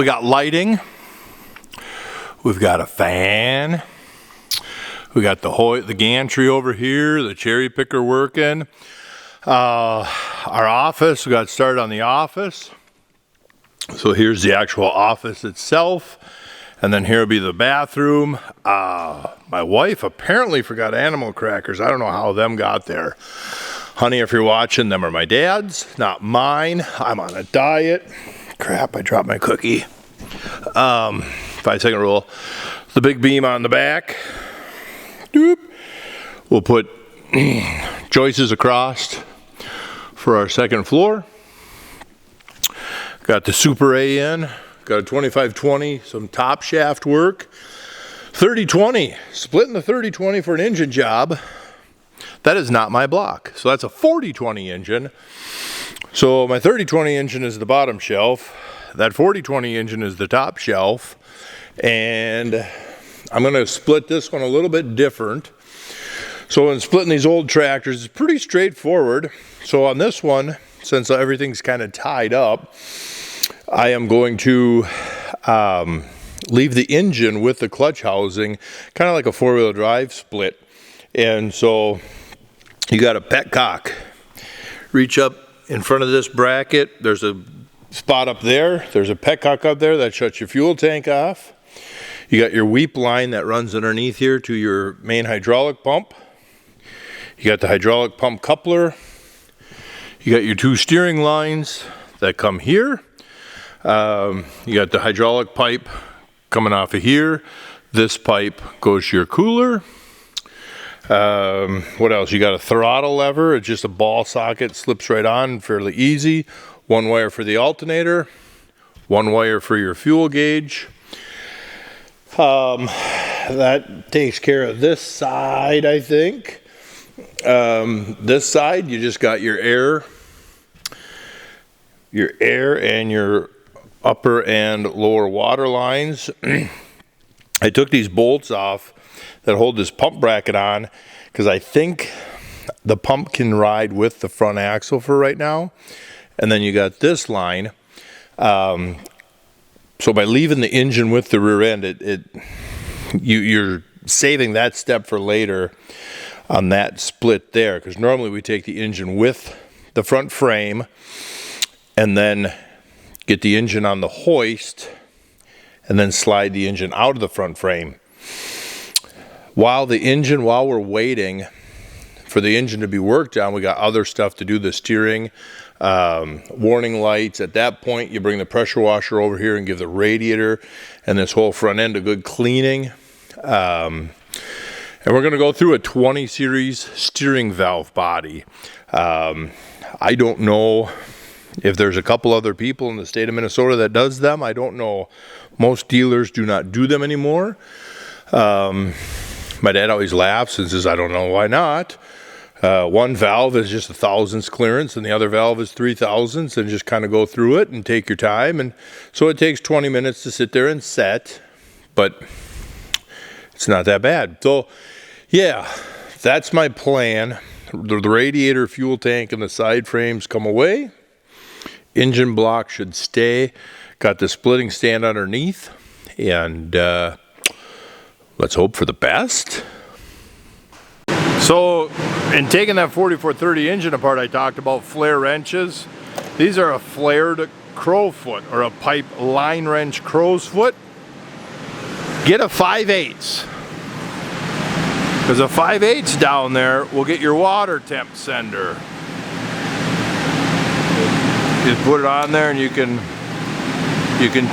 We got lighting. We've got a fan. We got the gantry over here, the cherry picker working. Our office, we got started on the office. So here's the actual office itself. And then here will be the bathroom. My wife apparently forgot animal crackers. I don't know how them got there. Honey, if you're watching, them are my dad's, not mine. I'm on a diet. Crap, I dropped my cookie. 5-second rule. The big beam on the back. Doop. We'll put joists across for our second floor. Got the Super A in. Got a 2520, some top shaft work. 3020, splitting the 3020 for an engine job. That is not my block. So that's a 4020 engine. So my 3020 engine is the bottom shelf. That 4020 engine is the top shelf. And I'm going to split this one a little bit different. So when splitting these old tractors, it's pretty straightforward. So on this one, since everything's kind of tied up, I am going to leave the engine with the clutch housing, kind of like a four-wheel drive split. And so you got a petcock. Reach up in front of this bracket. There's a spot up there. There's a petcock up there that shuts your fuel tank off. You got your weep line that runs underneath here to your main hydraulic pump. You got the hydraulic pump coupler. You got your two steering lines that come here. You got the hydraulic pipe coming off of here. This pipe goes to your cooler. What else? You got a throttle lever. It's just a ball socket, slips right on, fairly easy. One wire for the alternator. One wire for your fuel gauge. That takes care of this side, I think. This side, you just got your air and your upper and lower water lines. I took these bolts off that hold this pump bracket on because I think the pump can ride with the front axle for right now. And then you got this line. So by leaving the engine with the rear end, you're saving that step for later on that split there, because normally we take the engine with the front frame and then get the engine on the hoist and then slide the engine out of the front frame. While we're waiting for the engine to be worked on, we got other stuff to do, the steering, warning lights. At that point, you bring the pressure washer over here and give the radiator and this whole front end a good cleaning. And we're going to go through a 20 series steering valve body. I don't know if there's a couple other people in the state of Minnesota that does them. I don't know. Most dealers do not do them anymore. My dad always laughs and says, I don't know why not. One valve is just 1,000ths clearance and the other valve is 3,000ths, and just kind of go through it and take your time. And so it takes 20 minutes to sit there and set, but it's not that bad. So yeah, that's my plan. The radiator, fuel tank, and the side frames come away. Engine block should stay. Got the splitting stand underneath, and let's hope for the best. So in taking that 4430 engine apart, I talked about flare wrenches. These are a flared crowfoot, or a pipe line wrench crow's foot. Get a 5/8, because a 5/8 down there will get your water temp sender. Just put it on there and you can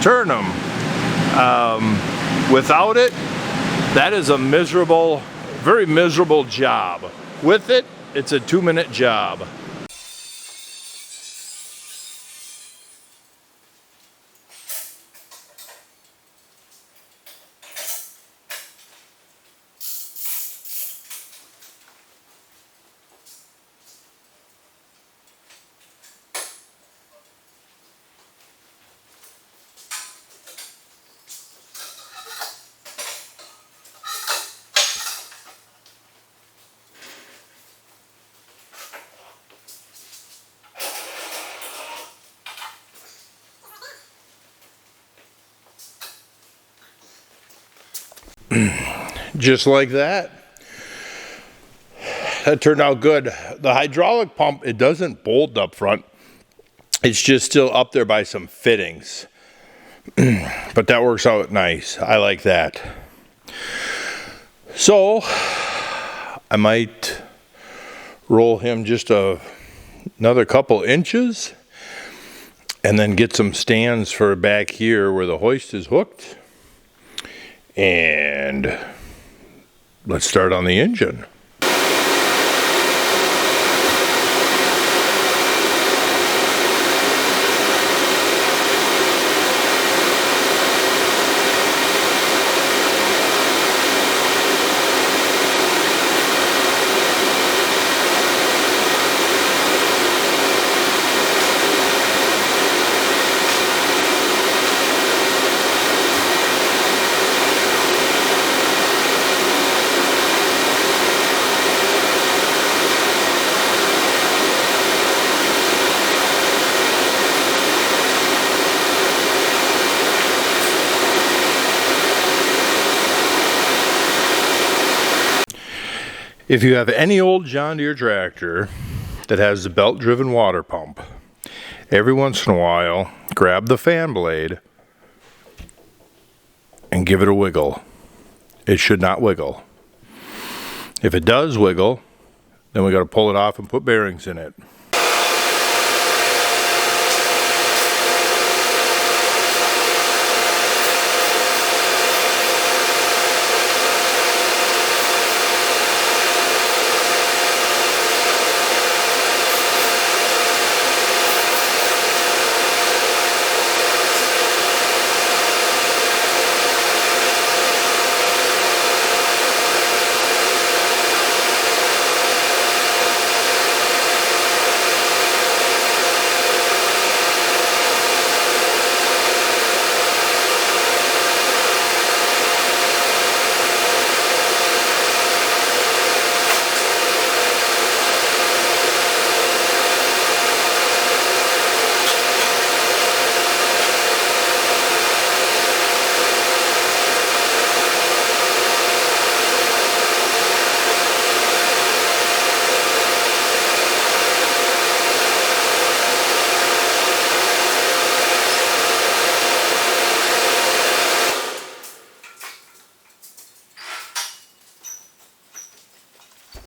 turn them. Without it, that is a miserable, very miserable job. With it, it's a 2-minute job. just like that. That turned out good. The hydraulic pump, it doesn't bolt up front. It's just still up there by some fittings. But that works out nice. I like that. So, I might roll him just another couple inches and then get some stands for back here where the hoist is hooked. And let's start on the engine. If you have any old John Deere tractor that has the belt-driven water pump, every once in a while, grab the fan blade and give it a wiggle. It should not wiggle. If it does wiggle, then we got to pull it off and put bearings in it.